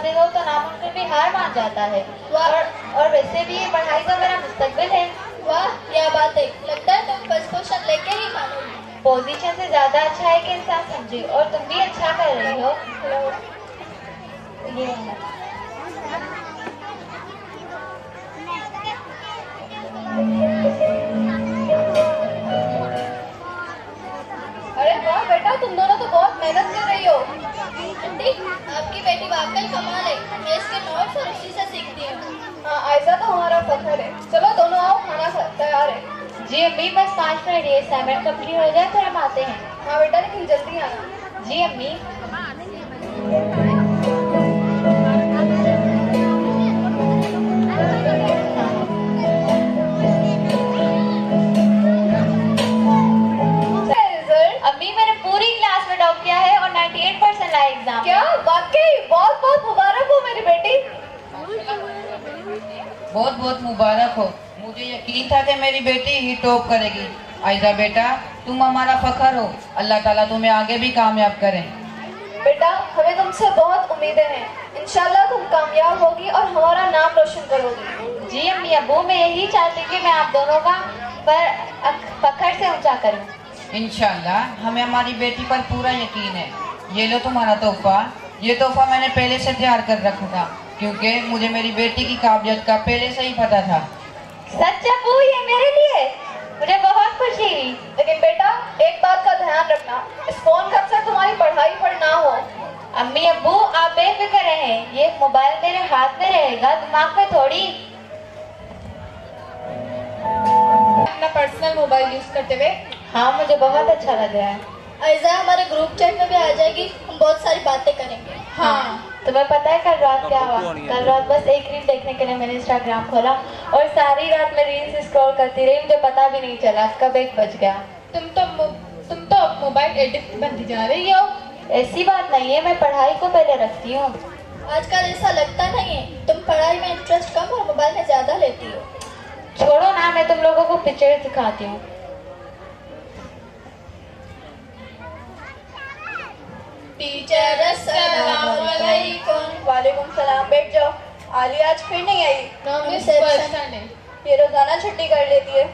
सिखाते हो तो नामुमकिन भी हार मान जाता है। और वैसे भी ये पढ़ाई तो मेरा मुस्तकबिल है। वाह क्या बात है, लगता है तुम फर्स्ट पोजीशन लेके ही मानोगी। पोजीशन से ज्यादा अच्छा है कि इंसान समझे, और तुम भी अच्छा कर रही हो। ये अरे वाह बेटा, तुम दोनों तो बहुत मेहनत कर रही हो। आंटी, आपकी बेटी वाकई कमाल है, मैं इसके नोट्स और उसी से सीखती हूँ। हाँ, ऐसा तो हमारा फख्र है। चलो दोनों आओ, खाना तैयार है। जी अम्मी, बस 5 मिनट, ये असाइनमेंट कंप्लीट हो जाए फिर हम आते हैं। हाँ बेटा, लेकिन जल्दी आना। जी अम्मी। अम्मी, मैंने पूरी क्लास में टॉप किया है और 98% लाए एग्जाम। क्या वाकई? बहुत बहुत मुबारक हो मेरी बेटी। बहुत बहुत मुबारक हो। मुझे यकीन था कि मेरी बेटी ही टॉप करेगी। आयजा बेटा, तुम हमारा फख्र हो। अल्लाह ताला तुम्हें आगे भी कामयाब करें। बेटा, हमें तुमसे बहुत उम्मीदें हैं। इंशाल्लाह तुम कामयाब होगी और हमारा नाम रोशन करोगी। जी अम्मी अबू, मैं यही चाहती हूँ कि मैं आप दोनों का फख्र से ऊंचा करूँ। इंशाल्लाह हमें हमारी बेटी पर पूरा यकीन है। ये लो तुम्हारा तोहफा। ये तोहफा मैंने पहले से तैयार कर रखा था, क्योंकि मुझे मेरी बेटी की काबिलियत का पहले से ही पता था। सच अबू, ये मेरे लिए? मुझे बहुत खुशी हुई। लेकिन बेटा, एक बात का ध्यान रखना, इस फोन का असर तुम्हारी पढ़ाई पर ना हो। अम्मी अब्बू, आप बेफिक्र रहें, ये मोबाइल मेरे हाथ में रहेगा, दिमाग में थोड़ी। अपना पर्सनल मोबाइल यूज करते हुए। हाँ, मुझे बहुत अच्छा लग रहा है। ऐसा हमारे ग्रुप चैट में भी आ जाएगी, हम बहुत सारी बातें करेंगे। हाँ। तुम्हें पता है कल रात क्या हुआ? कल रात बस एक रील देखने के लिए मैंने इंस्टाग्राम खोला और सारी रात में रील्स स्क्रॉल करती रही, मुझे पता भी नहीं चला कब 1 बज गया। तुम तो मोबाइल एडिक्ट बनती जा रही हो। ऐसी बात नहीं है, मैं पढ़ाई को पहले रखती हूँ। आजकल ऐसा लगता नहीं है, तुम पढ़ाई में इंटरेस्ट कम और मोबाइल में ज्यादा लेती हो। छोड़ो ना, मैं तुम लोगों को पिक्चर सिखाती हूँ। टीचर अस्सलाम वालेकुम। वालेकुम सलाम। बैठ जाओ। आलिया आज फिर नहीं आई। ये रोजाना छुट्टी कर लेती है।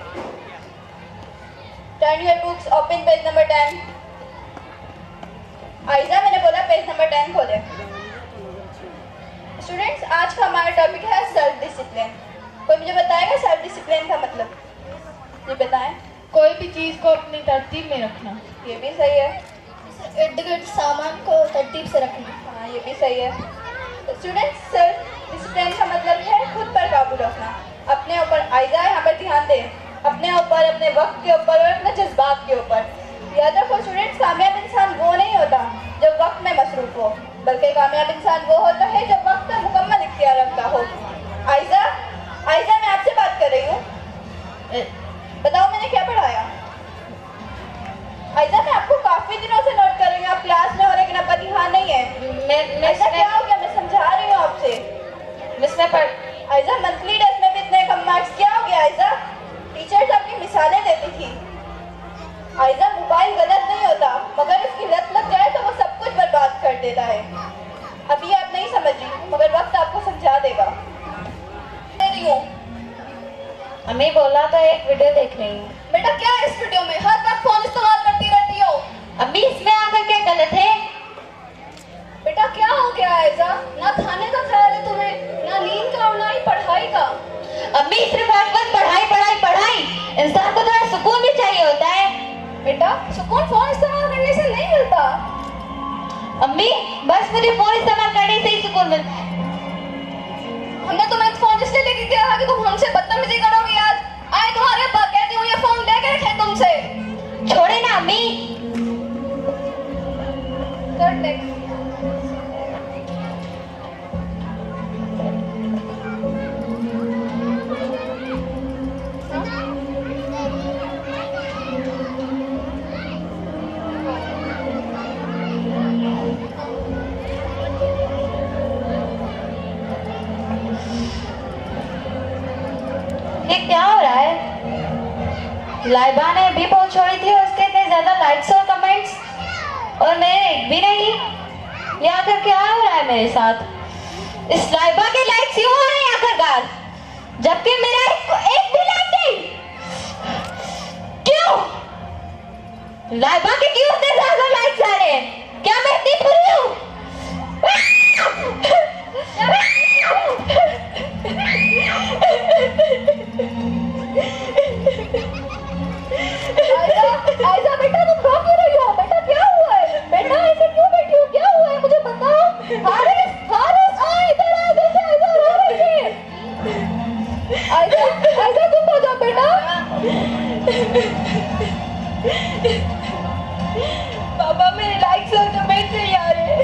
Turn your books, open page number 10। Aiza, मैंने बोला पेज नंबर 10 खोले। स्टूडेंट्स, आज का हमारा टॉपिक है सेल्फ डिसिप्लिन। कोई मुझे बताएगा सेल्फ डिसिप्लिन का मतलब? ये बताएं। कोई भी चीज को अपनी तरतीब में रखना। ये भी सही है। इर्द गिर्द सामान को तरतीब से रखना। हाँ, ये भी सही है। स्टूडेंट्स, सेल्फ डिसिप्लिन का मतलब है खुद पर काबू रखना, अपने ऊपर। आइजा, यहाँ पर ध्यान दें, अपने ऊपर, अपने वक्त के ऊपर और अपने जज्बात के ऊपर। याद रखो स्टूडेंट्स, कामयाब इंसान वो नहीं होता जो वक्त में मसरूफ हो, बल्कि कामयाब इंसान वो होता है जो वक्त पर मुकम्मल इख्तियार रखता हो। आइजा, आइजा, मैं आपसे बात कर रही हूँ। बताओ मैंने क्या पढ़ाया? आइजा, मैं आपको काफी दिनों से नोट कर रही हूँ, आप क्लास में हो लेकिन आपका ध्यान नहीं है। ऐसा क्या हो गया? मैं समझा रही हूँ आपसे। आइजा, मंथली टेस्ट में भी इतने कम मार्क्स, क्या हो गया? आइजा, टीचर्स आपकी मिसालें देती थी। आइजा, मोबाइल गलत नहीं होता, मगर उसकी लत लग जाए तो वो सब कुछ बर्बाद कर देता है। अभी आप नहीं समझ रही, मगर वक्त आपको समझा देगा। अम्मी बोला तो एक वीडियो देख रही हूँ। बेटा, क्या है इस वीडियो में? हर वक्त फोन इस्तेमाल करती रहती हो। अम्मी, इसमें आकर क्या गलत है? बेटा, क्या हो गया आयजा? ना खाने का ख्याल है तुम्हें, ना नींद का और ना ही पढ़ाई का। अम्मी, सिर्फ आज बस पढ़ाई पढ़ाई पढ़ाई, इंसान को थोड़ा सुकून भी चाहिए होता है। बेटा, सुकून फोन इस्तेमाल करने से नहीं मिलता। अम्मी, बस मुझे फोन इस्तेमाल करने से ही सुकून मिलता है। हमने तुम्हें फोन इसलिए लेके दिया था कि तुम हमसे बदतमीजी करोगी। आज आए तुम्हारे अब्बा, कहती हूँ ये फोन लेके रखे तुमसे। छोड़े ना अम्मी। कर नेक्स्ट। ये क्या हो रहा है? लाइबा ने भी पोस्ट छोड़ी थी, उसके इतने ज्यादा लाइक्स और कमेंट्स, और मेरे एक भी नहीं। ये आखिर क्या हो रहा है मेरे साथ? इस लाइबा के लाइक्स क्यों हो रहे हैं आखिरकार, जबकि मेरा एक भी लाइक नहीं? क्यों लाइबा के क्यों इतने ज्यादा लाइक्स आ रहे हैं? क्या मैं इतनी बुरी हूँ? आयजा बेटा, तुम रो क्यों रही हो? बेटा क्या हुआ है? बेटा ऐसे क्यों बैठी हो? क्या हुआ है मुझे बताओ। हारिस, हारिस आ इधर आ, जैसे आयजा रो रही है। आयजा, आयजा तुम आ जाओ बेटा। पापा मेरे लाइक्स और कमेंट नहीं आ रहे।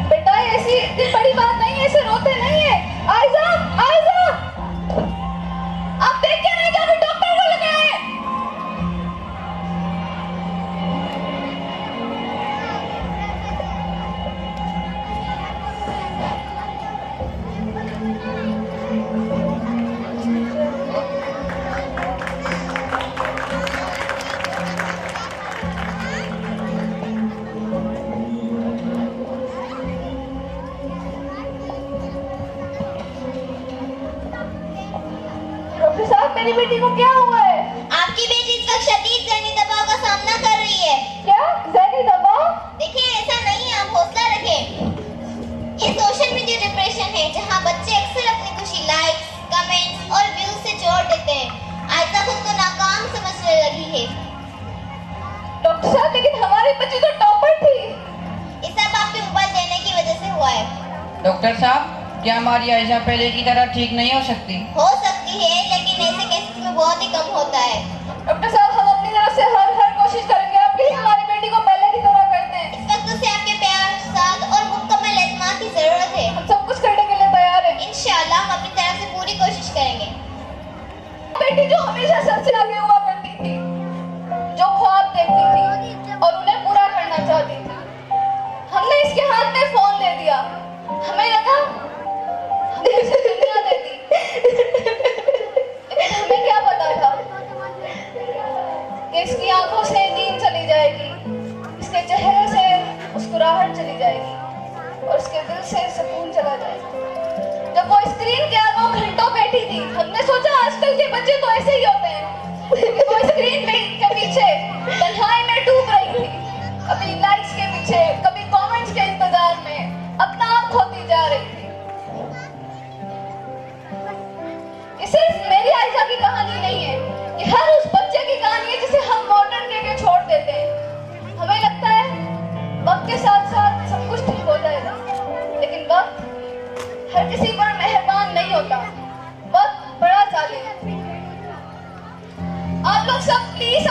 बेटा ऐसी इतनी बड़ी बात नहीं है, ऐसे रोते नहीं है। आयजा, आयजा आप देख के नहीं जाओ, डॉक्टर को लगाए। डॉक्टर साहब मेरी बेटी को क्या हुआ है? आपकी बेटी इस वक्त शदीद ज़हनी दबाव का सामना कर रही है। क्या ज़हनी दबाव? देखिए ऐसा नहीं है, आप हौसला रखें। ये सोशल मीडिया डिप्रेशन है, जहाँ बच्चे अक्सर अपनी खुशी लाइक्स, कमेंट्स और व्यूज से जोड़ देते हैं। आयजा खुद को नाकाम समझने लगी है। डॉक्टर साहब लेकिन हमारी बच्ची तो टॉपर थी। ये सब आपके मोबाइल देने की वजह से हुआ है। डॉक्टर साहब, क्या हमारी आयशा पहले की तरह ठीक नहीं हो सकती? हो सकती है, लेकिन ऐसे केसेस में बहुत ही कम होता है। डॉक्टर साहब हम अपनी तरफ से हर कोशिश करेंगे, आप प्लीज हमारी बेटी को पहले की तरह कर दें। इस वक्त उसे आपके प्यार, साथ और मुकम्मल एतमाद की जरूरत है। हम सब कुछ करने के लिए तैयार हैं। इंशाल्लाह हम अपनी तरफ से पूरी कोशिश करेंगे। बेटी जो हमेशा सबसे आगे हुआ करती थी, जो ख्वाब देखती थी और उन्हें पूरा करना चाहती थी, हमने इसके हाथ में फोन दे दिया। हमें लगा हमें इसे दुनिया दे दी, लेकिन हमें क्या पता था कि इसकी आंखों से नींद चली जाएगी, इसके चेहरे से मुस्कुराहट चली जाएगी और उसके दिल से सुकून चला जाएगा। जब वो स्क्रीन के आगे घंटों बैठी थी, हमने सोचा आजकल के बच्चे तो ऐसे ही होते हैं। वो स्क्रीन के पीछे तन्हाई में डूब रही थी, कभी लाइक्स के पीछे, कभी कमेंट्स के इंतजार में अपना आप खोती जा रही थी। ये सिर्फ मेरी आयशा की कहानी नहीं है, ये हर उस बच्चे की कहानी है जिसे हम मॉडर्न के छोड़ देते हैं। हमें लगता है वक्त के साथ साथ सब कुछ ठीक हो जाएगा, लेकिन वक्त हर किसी पर मेहरबान नहीं होता। वक्त बड़ा जालिम है। आप लोग सब प्लीज